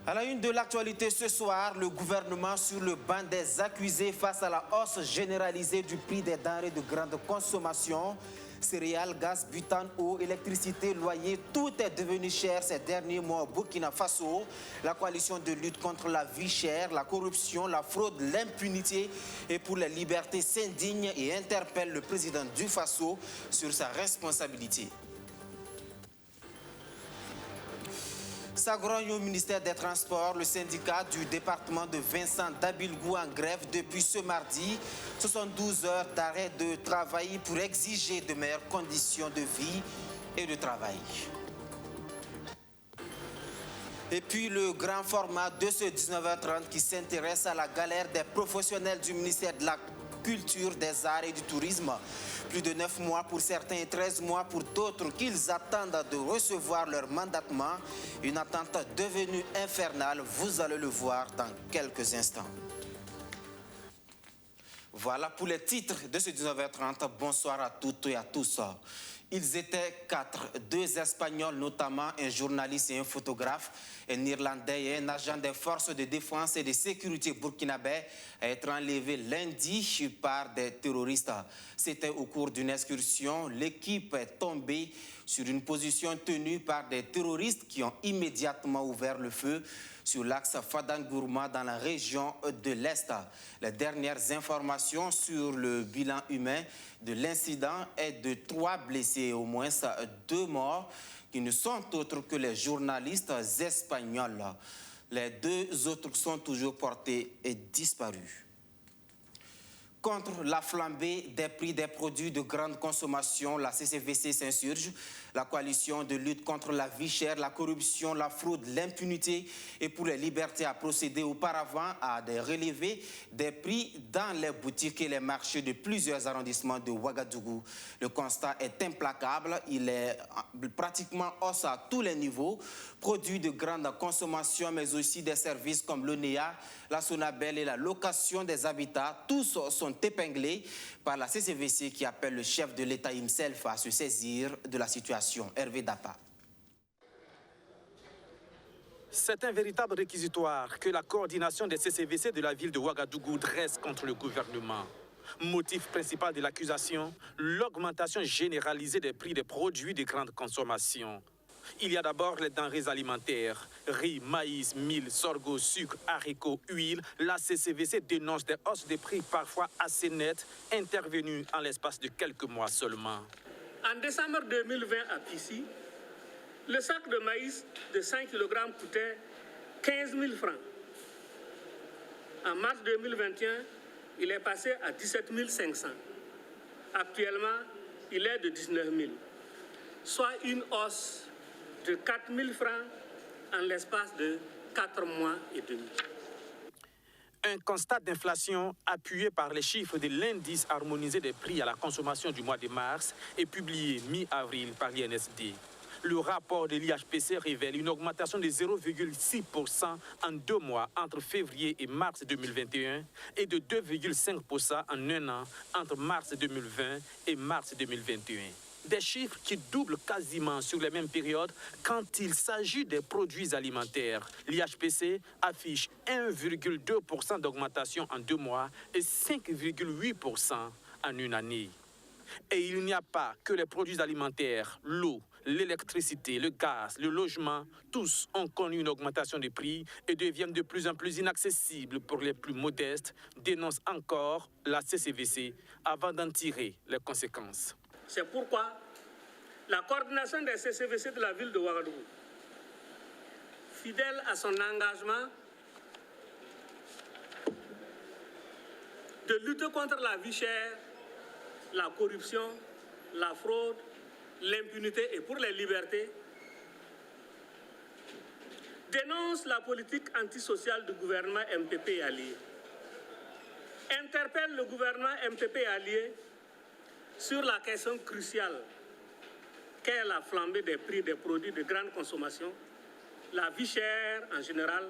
À la une de l'actualité ce soir, le gouvernement sur le banc des accusés face à la hausse généralisée du prix des denrées de grande consommation. Céréales, gaz, butane, eau, électricité, loyer, tout est devenu cher ces derniers mois au Burkina Faso. La coalition de lutte contre la vie chère, la corruption, la fraude, l'impunité et pour les libertés s'indigne et interpelle le président du Faso sur sa responsabilité. Ça grogne au ministère des Transports, le syndicat du département de Vincent Dabilgou en grève depuis ce mardi. 72 heures d'arrêt de travail pour exiger de meilleures conditions de vie et de travail. Et puis le grand format de ce 19h30 qui s'intéresse à la galère des professionnels du ministère de la Culture, des Arts et du Tourisme. Plus de 9 mois pour certains et 13 mois pour d'autres qu'ils attendent de recevoir leur mandatement. Une attente devenue infernale, vous allez le voir dans quelques instants. Voilà pour les titres de ce 19h30. Bonsoir à toutes et à tous. Ils étaient 4, 2 Espagnols notamment, un journaliste et un photographe, un Irlandais et un agent des forces de défense et de sécurité burkinabé à être enlevés lundi par des terroristes. C'était au cours d'une excursion. L'équipe est tombée sur une position tenue par des terroristes qui ont immédiatement ouvert le feu sur l'axe Fadangourma dans la région de l'Est. Les dernières informations sur le bilan humain de l'incident est de 3 blessés et au moins 2 morts qui ne sont autres que les journalistes espagnols. Les 2 autres sont toujours portés et disparus. Contre la flambée des prix des produits de grande consommation, la CCVC s'insurge. La coalition de lutte contre la vie chère, la corruption, la fraude, l'impunité et pour les libertés a procédé auparavant à des relevés des prix dans les boutiques et les marchés de plusieurs arrondissements de Ouagadougou. Le constat est implacable. Il est pratiquement hausse à tous les niveaux. Produits de grande consommation, mais aussi des services comme l'ONEA, la Sonabel et la location des habitats, tous sont épinglés par la CCVC qui appelle le chef de l'État himself à se saisir de la situation. Hervé Dapa. C'est un véritable réquisitoire que la coordination des CCVC de la ville de Ouagadougou dresse contre le gouvernement. Motif principal de l'accusation, l'augmentation généralisée des prix des produits de grande consommation. Il y a d'abord les denrées alimentaires, riz, maïs, mil, sorgho, sucre, haricots, huile. La CCVC dénonce des hausses de prix parfois assez nettes, intervenues en l'espace de quelques mois seulement. En décembre 2020 à Pissy, le sac de maïs de 5 kg coûtait 15 000 francs. En mars 2021, il est passé à 17 500. Actuellement, il est de 19 000, soit une hausse de 4 000 francs en l'espace de 4 mois et demi. Un constat d'inflation appuyé par les chiffres de l'indice harmonisé des prix à la consommation du mois de mars est publié mi-avril par l'INSD. Le rapport de l'IHPC révèle une augmentation de 0,6% en 2 mois entre février et mars 2021 et de 2,5% en 1 an entre mars 2020 et mars 2021. Des chiffres qui doublent quasiment sur les mêmes périodes quand il s'agit des produits alimentaires. L'IHPC affiche 1,2% d'augmentation en 2 mois et 5,8% en 1 année. Et il n'y a pas que les produits alimentaires, l'eau, l'électricité, le gaz, le logement, tous ont connu une augmentation des prix et deviennent de plus en plus inaccessibles pour les plus modestes, dénonce encore la CCVC avant d'en tirer les conséquences. C'est pourquoi la coordination des CCVC de la ville de Ouagadougou, fidèle à son engagement de lutter contre la vie chère, la corruption, la fraude, l'impunité et pour les libertés, dénonce la politique antisociale du gouvernement MPP et alliés, interpelle le gouvernement MPP et alliés sur la question cruciale qu'est la flambée des prix des produits de grande consommation, la vie chère en général.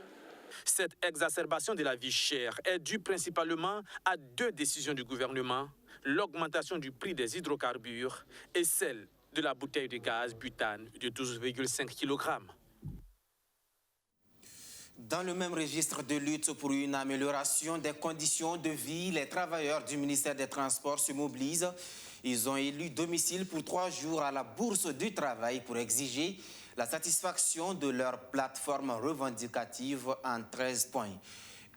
Cette exacerbation de la vie chère est due principalement à 2 décisions du gouvernement, l'augmentation du prix des hydrocarbures et celle de la bouteille de gaz butane de 12,5 kg. Dans le même registre de lutte pour une amélioration des conditions de vie, les travailleurs du ministère des Transports se mobilisent. Ils ont élu domicile pour 3 jours à la Bourse du Travail pour exiger la satisfaction de leur plateforme revendicative en 13 points.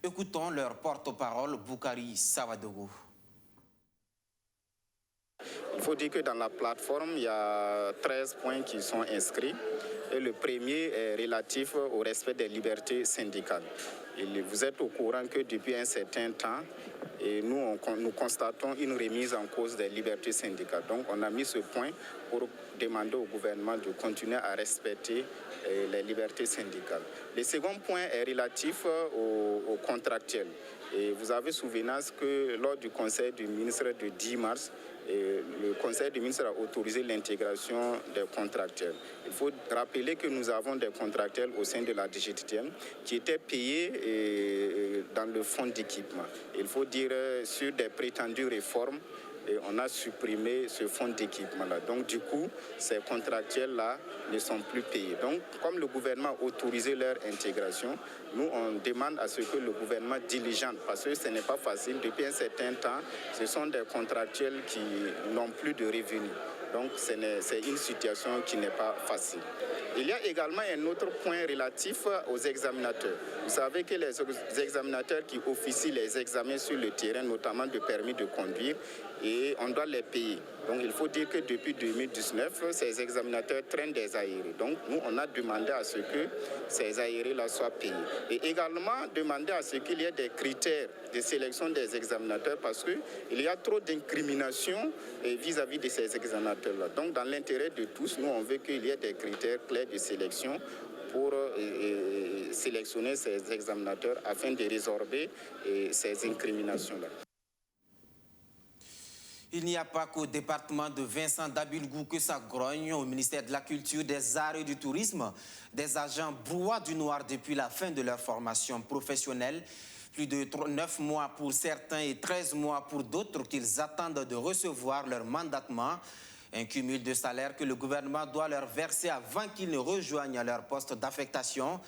Écoutons leur porte-parole, Boukari Savadogo. Il faut dire que dans la plateforme, il y a 13 points qui sont inscrits. Et le premier est relatif au respect des libertés syndicales. Et vous êtes au courant que depuis un certain temps, nous constatons une remise en cause des libertés syndicales. Donc on a mis ce point pour demander au gouvernement de continuer à respecter les libertés syndicales. Le second point est relatif aux contractuels. Et vous avez souvenance que lors du conseil du ministre du 10 mars, le conseil des ministres a autorisé l'intégration des contractuels. Il faut rappeler que nous avons des contractuels au sein de la DGTM qui étaient payés dans le fonds d'équipement. Il faut dire sur des prétendues réformes, et on a supprimé ce fonds d'équipement-là. Donc du coup, ces contractuels-là ne sont plus payés. Donc comme le gouvernement a autorisé leur intégration, nous on demande à ce que le gouvernement diligente, parce que ce n'est pas facile, depuis un certain temps, ce sont des contractuels qui n'ont plus de revenus. Donc c'est une situation qui n'est pas facile. Il y a également un autre point relatif aux examinateurs. Vous savez que les examinateurs qui officient les examens sur le terrain, notamment de permis de conduire, et on doit les payer. Donc il faut dire que depuis 2019, ces examinateurs traînent des aérés. Donc nous, on a demandé à ce que ces aérés-là soient payés. Et également demander à ce qu'il y ait des critères de sélection des examinateurs parce qu'il y a trop d'incrimination vis-à-vis de ces examinateurs-là. Donc dans l'intérêt de tous, nous, on veut qu'il y ait des critères clairs de sélection pour sélectionner ces examinateurs afin de résorber ces incriminations-là. Il n'y a pas qu'au département de Vincent Dabilgou que ça grogne. Au ministère de la Culture, des Arts et du Tourisme, des agents broient du noir depuis la fin de leur formation professionnelle. Plus de 9 mois pour certains et 13 mois pour d'autres qu'ils attendent de recevoir leur mandatement. Un cumul de salaire que le gouvernement doit leur verser avant qu'ils ne rejoignent leur poste d'affectation.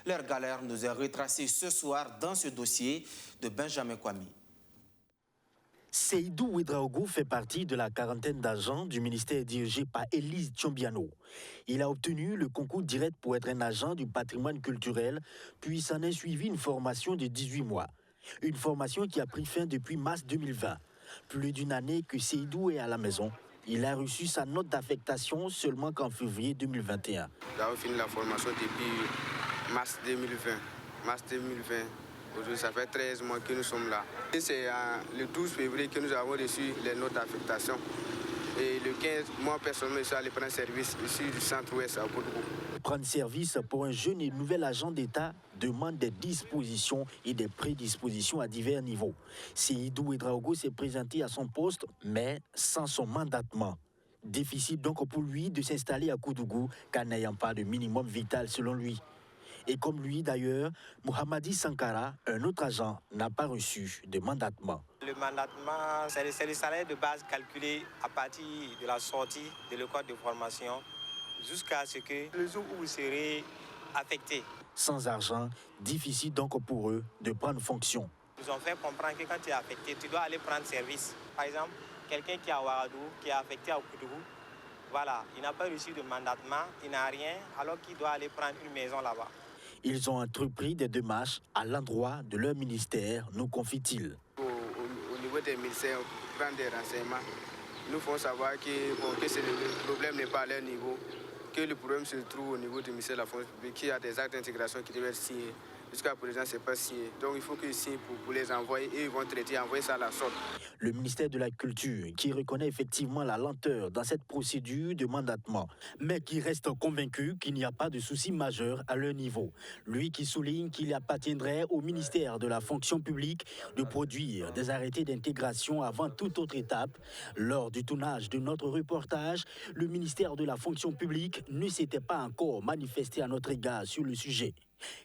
Leur galère nous est retracée ce soir dans ce dossier de Benjamin Kwame. Seydou Ouedraogo fait partie de la quarantaine d'agents du ministère dirigé par Élise Tchombiano. Il a obtenu le concours direct pour être un agent du patrimoine culturel, puis s'en est suivi une formation de 18 mois. Une formation qui a pris fin depuis mars 2020. Plus d'une année que Seydou est à la maison. Il a reçu sa note d'affectation seulement qu'en février 2021. Nous avons fini la formation depuis mars 2020. Aujourd'hui, ça fait 13 mois que nous sommes là. C'est le 12 février que nous avons reçu les notes d'affectation. Et le 15, moi personnellement, je suis allé prendre service ici du centre-ouest à Koudougou. Prendre service pour un jeune et nouvel agent d'État demande des dispositions et des prédispositions à divers niveaux. Seydou Ouedraogo s'est présenté à son poste, mais sans son mandatement. Difficile donc pour lui de s'installer à Koudougou, car n'ayant pas de minimum vital selon lui. Et comme lui d'ailleurs, Mohamadi Sankara, un autre agent, n'a pas reçu de mandatement. Le mandatement, c'est le salaire de base calculé à partir de la sortie de l'école de formation jusqu'à ce que le jour où vous serez affecté. Sans argent, difficile donc pour eux de prendre fonction. Ils ont fait comprendre que quand tu es affecté, tu dois aller prendre service. Par exemple, quelqu'un qui est à Ouagadougou, qui est affecté à Koudougou, voilà, il n'a pas reçu de mandatement, il n'a rien, alors qu'il doit aller prendre une maison là-bas. Ils ont entrepris des démarches à l'endroit de leur ministère, nous confie-t-il. Au niveau des ministères, prendre des renseignements, nous font savoir que le problème n'est pas à leur niveau, que le problème se trouve au niveau du ministère de la fonction publique, qu'il y a des actes d'intégration qui devaient être signés. Jusqu'à présent, ce n'est pas signé. Donc il faut qu'ils signent pour les envoyer et ils vont traiter, envoyer ça à la sorte. Le ministère de la Culture, qui reconnaît effectivement la lenteur dans cette procédure de mandatement, mais qui reste convaincu qu'il n'y a pas de souci majeur à leur niveau. Lui qui souligne qu'il appartiendrait au ministère de la fonction publique de produire des arrêtés d'intégration avant toute autre étape. Lors du tournage de notre reportage, le ministère de la fonction publique ne s'était pas encore manifesté à notre égard sur le sujet.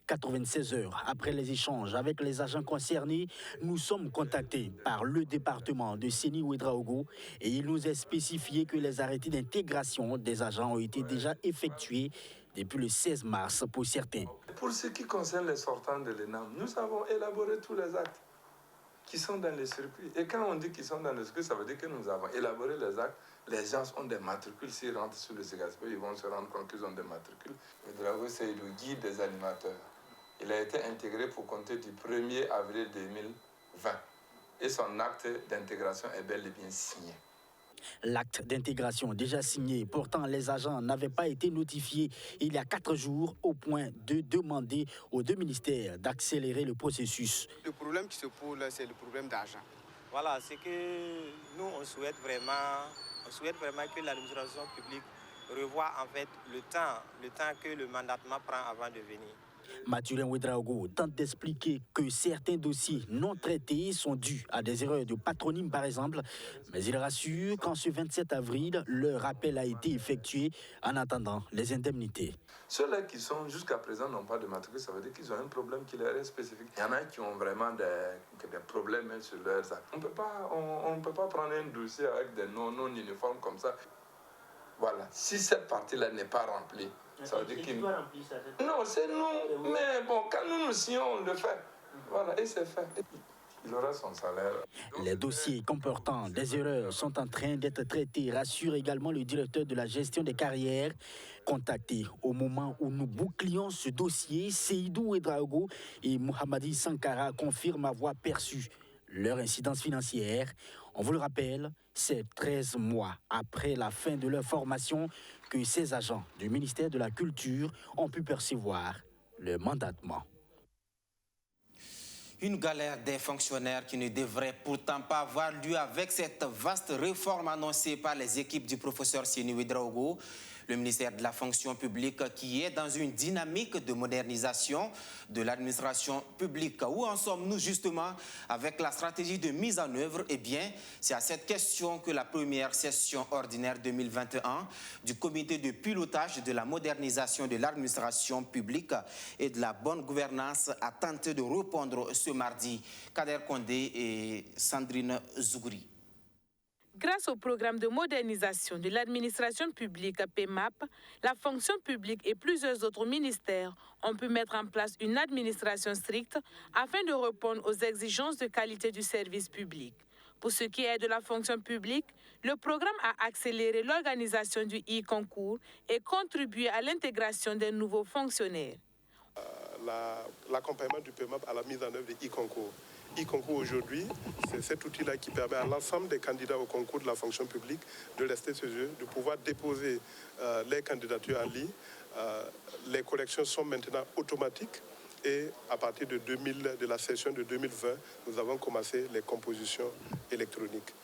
96 heures après les échanges avec les agents concernés, nous sommes contactés par le département de Séni Ouedraogo et il nous est spécifié que les arrêtés d'intégration des agents ont été déjà effectués depuis le 16 mars pour certains. Pour ce qui concerne les sortants de l'ENAM, nous avons élaboré tous les actes qui sont dans les circuits. Et quand on dit qu'ils sont dans les circuits, ça veut dire que nous avons élaboré les actes. Les gens ont des matricules. S'ils rentrent sur le CGASP, ils vont se rendre compte qu'ils ont des matricules. Ouedraogo, c'est le guide des animateurs. Il a été intégré pour compter du 1er avril 2020. Et son acte d'intégration est bel et bien signé. L'acte d'intégration déjà signé, pourtant les agents n'avaient pas été notifiés il y a 4 jours au point de demander aux 2 ministères d'accélérer le processus. Le problème qui se pose là, c'est le problème d'argent. Voilà, c'est que nous, on souhaite vraiment que l'administration publique revoie en fait le temps que le mandatement prend avant de venir. Mathurin Ouedraogo tente d'expliquer que certains dossiers non traités sont dus à des erreurs de patronyme par exemple, mais il rassure qu'en ce 27 avril, leur rappel a été effectué en attendant les indemnités. Ceux-là qui sont jusqu'à présent n'ont pas de matricule, ça veut dire qu'ils ont un problème qui leur est spécifique. Il y en a qui ont vraiment des problèmes sur leurs actes. On ne peut pas prendre un dossier avec des noms non uniformes comme ça. Voilà, si cette partie-là n'est pas remplie, ça veut dire qu'il... Non, c'est nous. Mais bon, quand nous signons, on le fait. Voilà, et c'est fait. Il aura son salaire. Les dossiers comportant des erreurs sont en train d'être traités, rassure également le directeur de la gestion des carrières. Contacté au moment où nous bouclions ce dossier, Seydou Ouedraogo et Mohamadi Sankara confirment avoir perçu leur incidence financière. On vous le rappelle, c'est 13 mois après la fin de leur formation que ces agents du ministère de la Culture ont pu percevoir le mandatement. Une galère des fonctionnaires qui ne devrait pourtant pas avoir lieu avec cette vaste réforme annoncée par les équipes du professeur Seydou Ouedraogo. Le ministère de la fonction publique qui est dans une dynamique de modernisation de l'administration publique. Où en sommes-nous justement avec la stratégie de mise en œuvre? Eh bien, c'est à cette question que la première session ordinaire 2021 du comité de pilotage de la modernisation de l'administration publique et de la bonne gouvernance a tenté de répondre ce mardi. Kader Kondé et Sandrine Zougouri. Grâce au programme de modernisation de l'administration publique PEMAP, la fonction publique et plusieurs autres ministères ont pu mettre en place une administration stricte afin de répondre aux exigences de qualité du service public. Pour ce qui est de la fonction publique, le programme a accéléré l'organisation du e-concours et contribué à l'intégration des nouveaux fonctionnaires. L'accompagnement du PEMAP à la mise en œuvre de e-concours. E-concours aujourd'hui, c'est cet outil-là qui permet à l'ensemble des candidats au concours de la fonction publique de rester chez eux, de pouvoir déposer les candidatures en ligne. Les corrections sont maintenant automatiques et à partir de la session de 2020, nous avons commencé les compositions électroniques.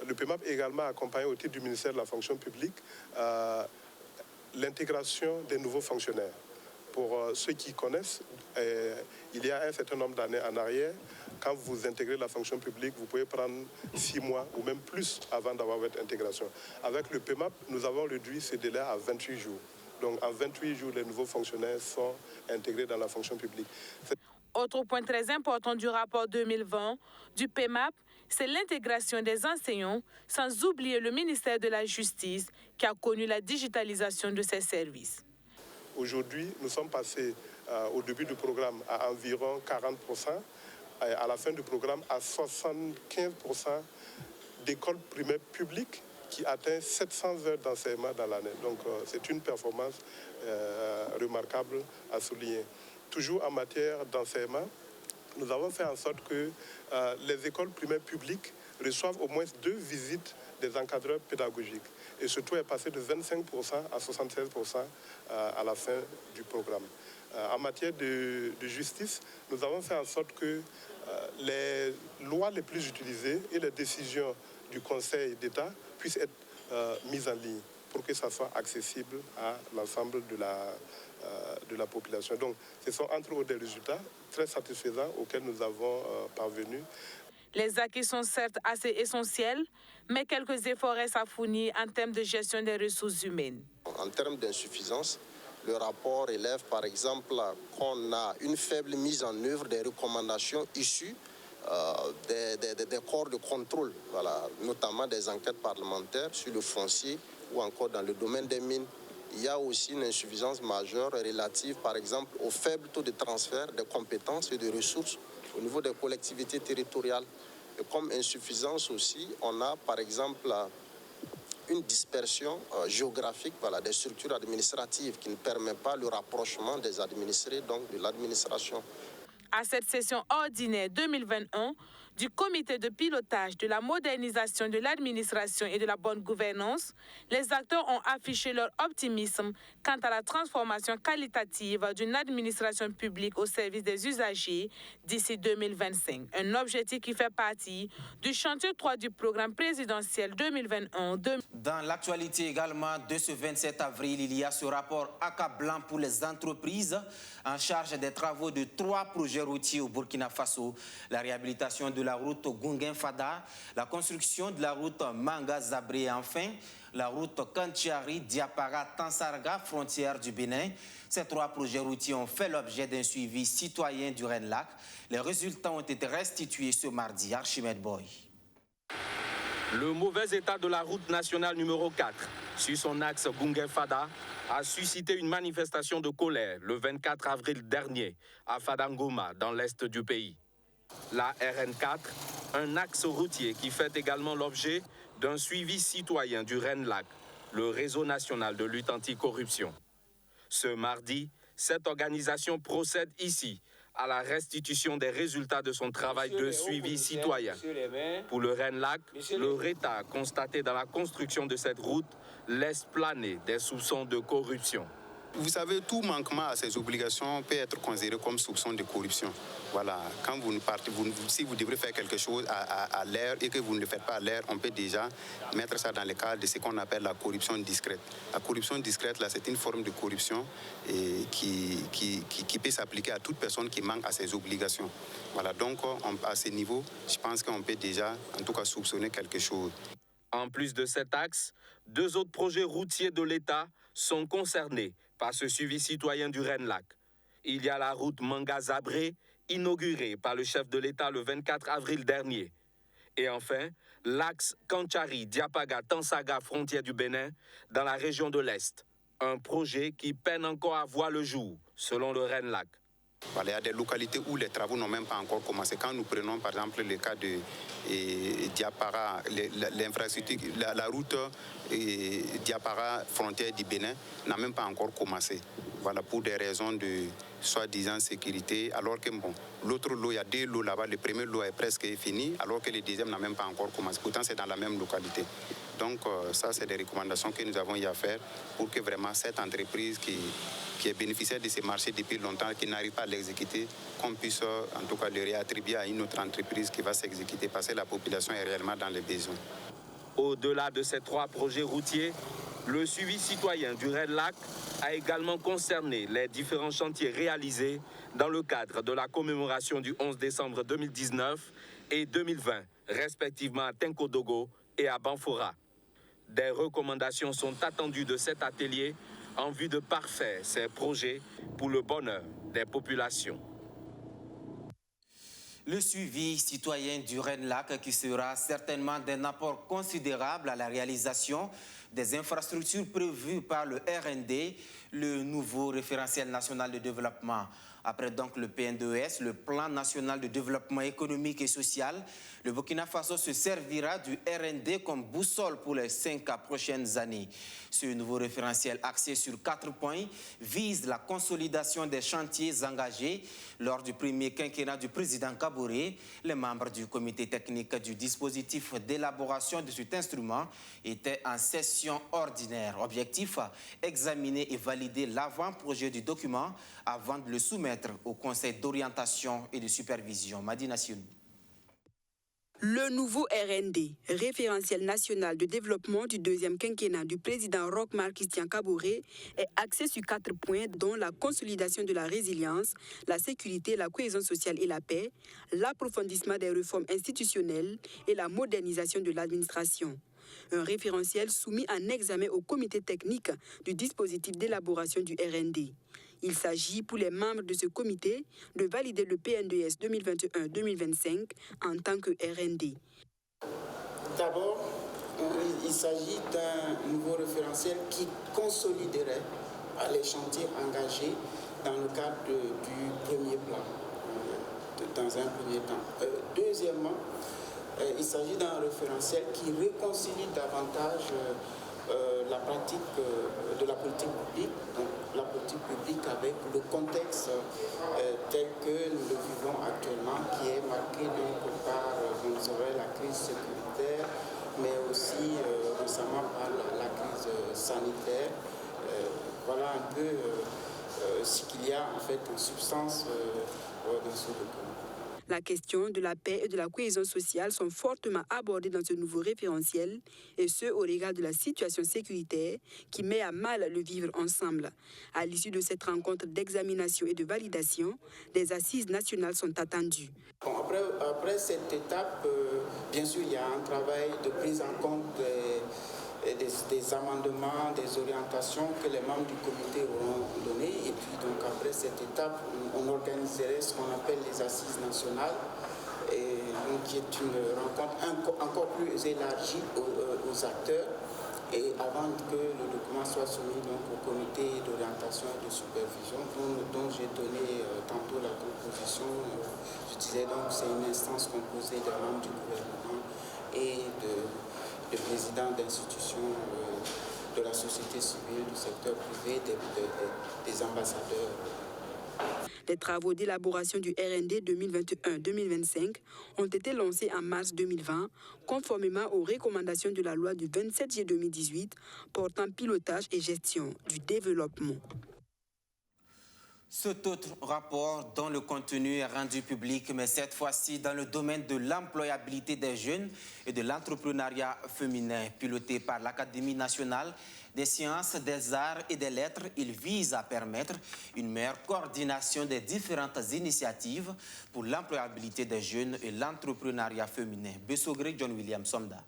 Le PEMAP également accompagné au titre du ministère de la fonction publique l'intégration des nouveaux fonctionnaires. Pour ceux qui connaissent, il y a un certain nombre d'années en arrière, quand vous intégrez la fonction publique, vous pouvez prendre 6 mois ou même plus avant d'avoir votre intégration. Avec le PEMAP, nous avons réduit ce délai à 28 jours. Donc en 28 jours, les nouveaux fonctionnaires sont intégrés dans la fonction publique. Autre point très important du rapport 2020 du PEMAP, c'est l'intégration des enseignants, sans oublier le ministère de la Justice qui a connu la digitalisation de ses services. Aujourd'hui, nous sommes passés au début du programme à environ 40%, et à la fin du programme à 75% d'écoles primaires publiques qui atteint 700 heures d'enseignement dans l'année. Donc c'est une performance remarquable à souligner. Toujours en matière d'enseignement, nous avons fait en sorte que les écoles primaires publiques reçoivent au moins 2 visites des encadreurs pédagogiques. Et ce taux est passé de 25% à 76% à la fin du programme. En matière de justice, nous avons fait en sorte que les lois les plus utilisées et les décisions du Conseil d'État puissent être mises en ligne pour que ça soit accessible à l'ensemble de la population. Donc, ce sont entre autres des résultats très satisfaisants auxquels nous avons parvenu. Les acquis sont certes assez essentiels, mais quelques efforts restent à fournir en termes de gestion des ressources humaines. En termes d'insuffisance, le rapport élève par exemple qu'on a une faible mise en œuvre des recommandations issues des corps de contrôle, voilà, notamment des enquêtes parlementaires sur le foncier ou encore dans le domaine des mines il y a aussi une insuffisance majeure relative, par exemple, au faible taux de transfert de compétences et de ressources au niveau des collectivités territoriales. Et comme insuffisance aussi, on a, par exemple, une dispersion géographique des structures administratives qui ne permet pas le rapprochement des administrés, donc de l'administration. À cette session ordinaire 2021 du comité de pilotage de la modernisation de l'administration et de la bonne gouvernance, les acteurs ont affiché leur optimisme quant à la transformation qualitative d'une administration publique au service des usagers d'ici 2025. Un objectif qui fait partie du chantier 3 du programme présidentiel 2021. Dans l'actualité également de ce 27 avril, il y a ce rapport accablant pour les entreprises en charge des travaux de 3 projets routiers au Burkina Faso, la réhabilitation de la route Gungen-Fada, la construction de la route Manga-Zabré et enfin la route Kantiari-Diapara-Tansarga, frontière du Bénin. Ces 3 projets routiers ont fait l'objet d'un suivi citoyen du RENLAC. Les résultats ont été restitués ce mardi. Archimède Boy. Le mauvais état de la route nationale numéro 4 sur son axe Gungen-Fada a suscité une manifestation de colère le 24 avril dernier à Fadangoma, dans l'est du pays. La RN4, un axe routier qui fait également l'objet d'un suivi citoyen du RENLAC, le réseau national de lutte anticorruption. Ce mardi, cette organisation procède ici à la restitution des résultats de son travail de suivi citoyen. Pour le RENLAC, le retard constaté dans la construction de cette route laisse planer des soupçons de corruption. Vous savez, tout manquement à ces obligations peut être considéré comme soupçon de corruption. Voilà, quand vous partez, si vous devrez faire quelque chose à l'air et que vous ne le faites pas à l'air, on peut déjà mettre ça dans le cadre de ce qu'on appelle la corruption discrète. La corruption discrète, là, c'est une forme de corruption qui peut s'appliquer à toute personne qui manque à ses obligations. Voilà, donc à ce niveau, je pense qu'on peut déjà, en tout cas, soupçonner quelque chose. En plus de cet axe, 2 autres projets routiers de l'État sont concernés par ce suivi citoyen du RENLAC. Il y a la route Manga-Zabré, inaugurée par le chef de l'État le 24 avril dernier. Et enfin, l'axe Kantiari-Diapaga-Tansaga, frontière du Bénin, dans la région de l'Est. Un projet qui peine encore à voir le jour, selon le RENLAC. Voilà, il y a des localités où les travaux n'ont même pas encore commencé. Quand nous prenons par exemple le cas de Diapara, l'infrastructure, la route Diapara, frontière du Bénin, n'a même pas encore commencé. Voilà, pour des raisons de soi-disant sécurité, alors que l'autre lot, il y a 2 lots là-bas, le premier lot est presque fini, alors que le deuxième n'a même pas encore commencé. Pourtant, c'est dans la même localité. Donc, ça, c'est des recommandations que nous avons eu à faire pour que vraiment cette entreprise qui est bénéficiaire de ces marchés depuis longtemps, qui n'arrive pas à l'exécuter, qu'on puisse en tout cas le réattribuer à une autre entreprise qui va s'exécuter parce que la population est réellement dans les besoins. Au-delà de ces 3 projets routiers, le suivi citoyen du RENLAC a également concerné les différents chantiers réalisés dans le cadre de la commémoration du 11 décembre 2019 et 2020, respectivement à Tenkodogo et à Banfora. Des recommandations sont attendues de cet atelier en vue de parfaire ces projets pour le bonheur des populations. Le suivi citoyen du RENLAC qui sera certainement d'un apport considérable à la réalisation des infrastructures prévues par le RND, le nouveau référentiel national de développement. Après donc le PN2S, le plan national de développement économique et social, le Burkina Faso se servira du RND comme boussole pour les 5 prochaines années. Ce nouveau référentiel axé sur 4 points vise la consolidation des chantiers engagés lors du premier quinquennat du président Kaboré. Les membres du comité technique du dispositif d'élaboration de cet instrument étaient en session ordinaire. Objectif, examiner et valider l'avant-projet du document avant de le soumettre au Conseil d'orientation et de supervision. Madina Sioun. Le nouveau RND, référentiel national de développement du 2e quinquennat du président Roch-Marc Christian Kaboré, est axé sur 4 points dont la consolidation de la résilience, la sécurité, la cohésion sociale et la paix, l'approfondissement des réformes institutionnelles et la modernisation de l'administration. Un référentiel soumis en examen au comité technique du dispositif d'élaboration du RND. Il s'agit pour les membres de ce comité de valider le PN2S 2021-2025 en tant que RND. D'abord, Il s'agit d'un nouveau référentiel qui consoliderait les chantiers engagés dans le cadre du premier plan, dans un premier temps. Deuxièmement, il s'agit d'un référentiel qui réconcilie davantage la pratique de la politique publique, donc la politique publique avec le contexte tel que nous le vivons actuellement, qui est marqué donc par, vous savez, la crise sécuritaire, mais aussi récemment par la crise sanitaire. Voilà un peu ce qu'il y a en fait en substance dans ce document. La question de la paix et de la cohésion sociale sont fortement abordées dans ce nouveau référentiel, et ce au regard de la situation sécuritaire qui met à mal le vivre ensemble. À l'issue de cette rencontre d'examination et de validation, des assises nationales sont attendues. Bon, après cette étape, bien sûr, il y a un travail de prise en compte des amendements, des orientations que les membres du comité auront données. Et puis, donc, après cette étape, on organiserait ce qu'on appelle les assises nationales, et donc, qui est une rencontre encore plus élargie aux acteurs, et avant que le document soit soumis donc, au comité d'orientation et de supervision, dont j'ai donné tantôt la composition. Je disais donc c'est une instance composée des membres du gouvernement et de présidents d'institutions de la société civile, du secteur privé, des ambassadeurs. Les travaux d'élaboration du RND 2021-2025 ont été lancés en mars 2020, conformément aux recommandations de la loi du 27 juillet 2018 portant pilotage et gestion du développement. Cet autre rapport dont le contenu est rendu public, mais cette fois-ci dans le domaine de l'employabilité des jeunes et de l'entrepreneuriat féminin, piloté par l'Académie nationale des sciences, des arts et des lettres, il vise à permettre une meilleure coordination des différentes initiatives pour l'employabilité des jeunes et l'entrepreneuriat féminin. Bessogré, John William Somda.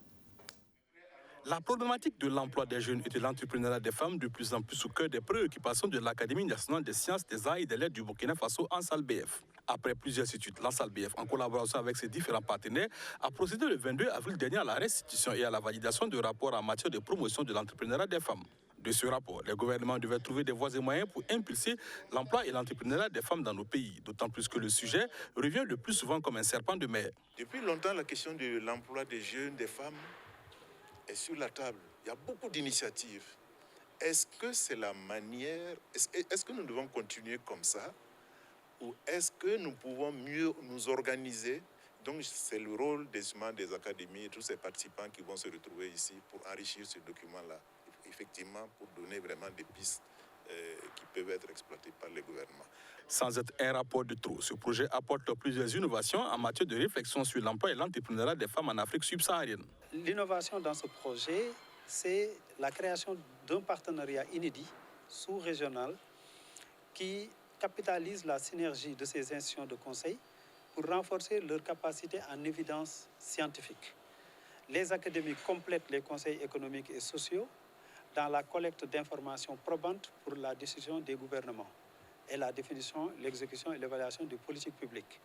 La problématique de l'emploi des jeunes et de l'entrepreneuriat des femmes de plus en plus au cœur des préoccupations de l'Académie nationale des sciences, des arts et des lettres du Burkina Faso, ANSALBF. Après plusieurs études, l'ANSALBF, en collaboration avec ses différents partenaires, a procédé le 22 avril dernier à la restitution et à la validation de rapports en matière de promotion de l'entrepreneuriat des femmes. De ce rapport, les gouvernements devaient trouver des voies et moyens pour impulser l'emploi et l'entrepreneuriat des femmes dans nos pays, d'autant plus que le sujet revient le plus souvent comme un serpent de mer. Depuis longtemps, la question de l'emploi des jeunes, des femmes, est sur la table. Il y a beaucoup d'initiatives. Est-ce que c'est la manière, est-ce que nous devons continuer comme ça, ou est-ce que nous pouvons mieux nous organiser? Donc c'est le rôle des académies et tous ces participants qui vont se retrouver ici pour enrichir ce document-là, effectivement pour donner vraiment des pistes qui peuvent être exploitées par les gouvernements. Sans être un rapport de trop, ce projet apporte plusieurs innovations en matière de réflexion sur l'emploi et l'entrepreneuriat des femmes en Afrique subsaharienne. L'innovation dans ce projet, c'est la création d'un partenariat inédit, sous-régional, qui capitalise la synergie de ces institutions de conseil pour renforcer leur capacité en évidence scientifique. Les académies complètent les conseils économiques et sociaux dans la collecte d'informations probantes pour la décision des gouvernements et la définition, l'exécution et l'évaluation des politiques publiques.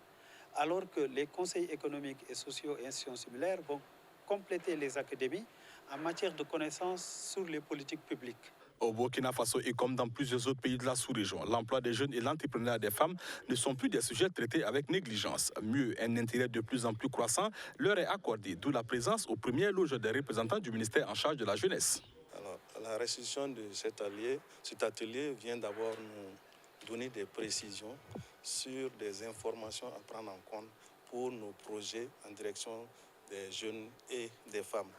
Alors que les conseils économiques et sociaux et institutions similaires vont compléter les académies en matière de connaissances sur les politiques publiques. Au Burkina Faso et comme dans plusieurs autres pays de la sous-région, l'emploi des jeunes et l'entrepreneuriat des femmes ne sont plus des sujets traités avec négligence. Mieux, un intérêt de plus en plus croissant leur est accordé, d'où la présence aux premières loges des représentants du ministère en charge de la jeunesse. Alors, la restitution de cet atelier vient d'abord nous donner des précisions sur des informations à prendre en compte pour nos projets en direction des jeunes et des femmes.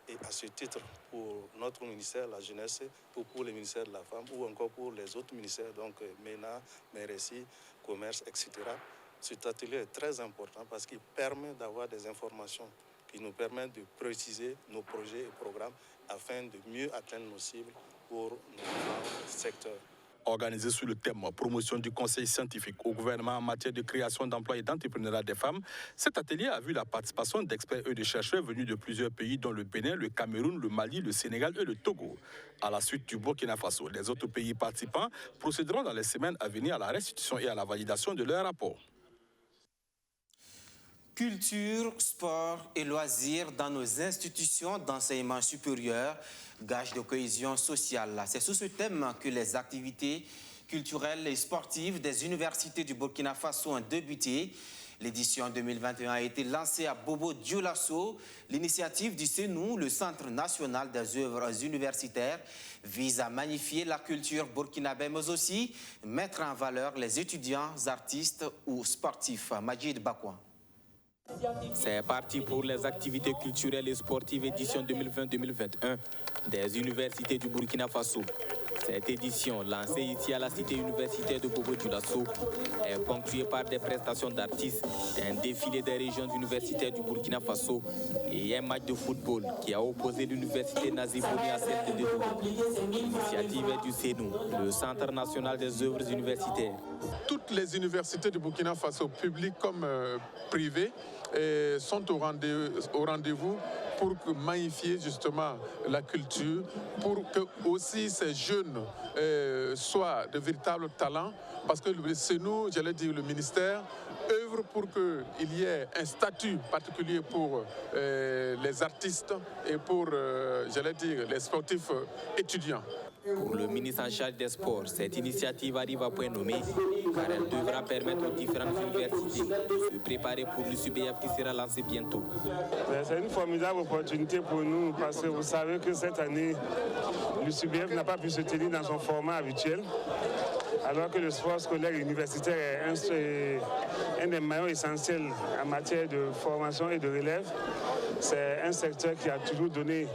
Et à ce titre, pour notre ministère de la Jeunesse, ou pour le ministère de la Femme, ou encore pour les autres ministères, donc MENA, MERESI, Commerce, etc., cet atelier est très important parce qu'il permet d'avoir des informations qui nous permettent de préciser nos projets et programmes afin de mieux atteindre nos cibles pour nos secteurs. Organisé sous le thème « Promotion du conseil scientifique au gouvernement en matière de création d'emplois et d'entrepreneuriat des femmes », cet atelier a vu la participation d'experts et de chercheurs venus de plusieurs pays dont le Bénin, le Cameroun, le Mali, le Sénégal et le Togo. À la suite du Burkina Faso, les autres pays participants procéderont dans les semaines à venir à la restitution et à la validation de leurs rapports. Culture, sport et loisirs dans nos institutions d'enseignement supérieur, gage de cohésion sociale. C'est sous ce thème que les activités culturelles et sportives des universités du Burkina Faso ont débuté. L'édition 2021 a été lancée à Bobo Dioulasso. L'initiative du CENU, le Centre national des œuvres universitaires, vise à magnifier la culture burkinabé, mais aussi mettre en valeur les étudiants, artistes ou sportifs. Majid Bakouan. C'est parti pour les activités culturelles et sportives édition 2020-2021 des universités du Burkina Faso. Cette édition, lancée ici à la cité universitaire de Bobo Dioulasso, est ponctuée par des prestations d'artistes, un défilé des régions universitaires du Burkina Faso et un match de football qui a opposé l'université Nazibouni à celle de Douro. L'initiative est du CENU, le Centre national des œuvres universitaires. Toutes les universités du Burkina Faso, publiques comme privées, sont au rendez-vous pour magnifier justement la culture, pour que aussi ces jeunes soient de véritables talents, parce que c'est nous, j'allais dire le ministère, œuvre pour qu'il y ait un statut particulier pour les artistes et pour, j'allais dire, les sportifs étudiants. Pour le ministre en charge des sports, cette initiative arrive à point nommé car elle devra permettre aux différentes universités de se préparer pour l'USUBF qui sera lancé bientôt. C'est une formidable opportunité pour nous parce que vous savez que cette année, l'USUBF n'a pas pu se tenir dans son format habituel, alors que le sport scolaire et universitaire est un des maillons essentiels en matière de formation et de relève. C'est un secteur qui a toujours donné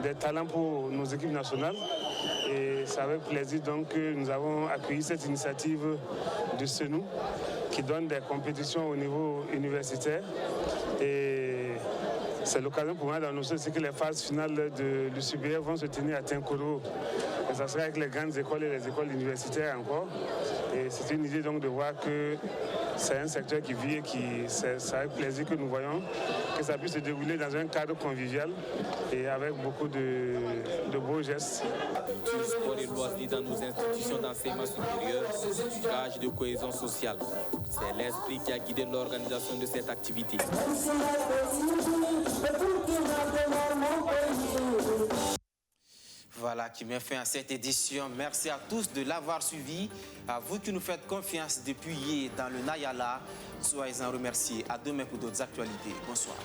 des talents pour nos équipes nationales. Et c'est avec plaisir donc que nous avons accueilli cette initiative de CENU qui donne des compétitions au niveau universitaire. Et c'est l'occasion pour moi d'annoncer que les phases finales de l'USUBF vont se tenir à Tinkoro. Et ça sera avec les grandes écoles et les écoles universitaires encore. Et c'est une idée donc de voir que c'est un secteur qui vit et c'est avec plaisir que nous voyons que ça puisse se dérouler dans un cadre convivial et avec beaucoup de beaux gestes. Culture, sport et loisirs dans nos institutions d'enseignement supérieur, gage de cohésion sociale. C'est l'esprit qui a guidé l'organisation de cette activité. Voilà qui met fin à cette édition. Merci à tous de l'avoir suivi. À vous qui nous faites confiance depuis hier dans le Nayala. Soyez-en remerciés. À demain pour d'autres actualités. Bonsoir.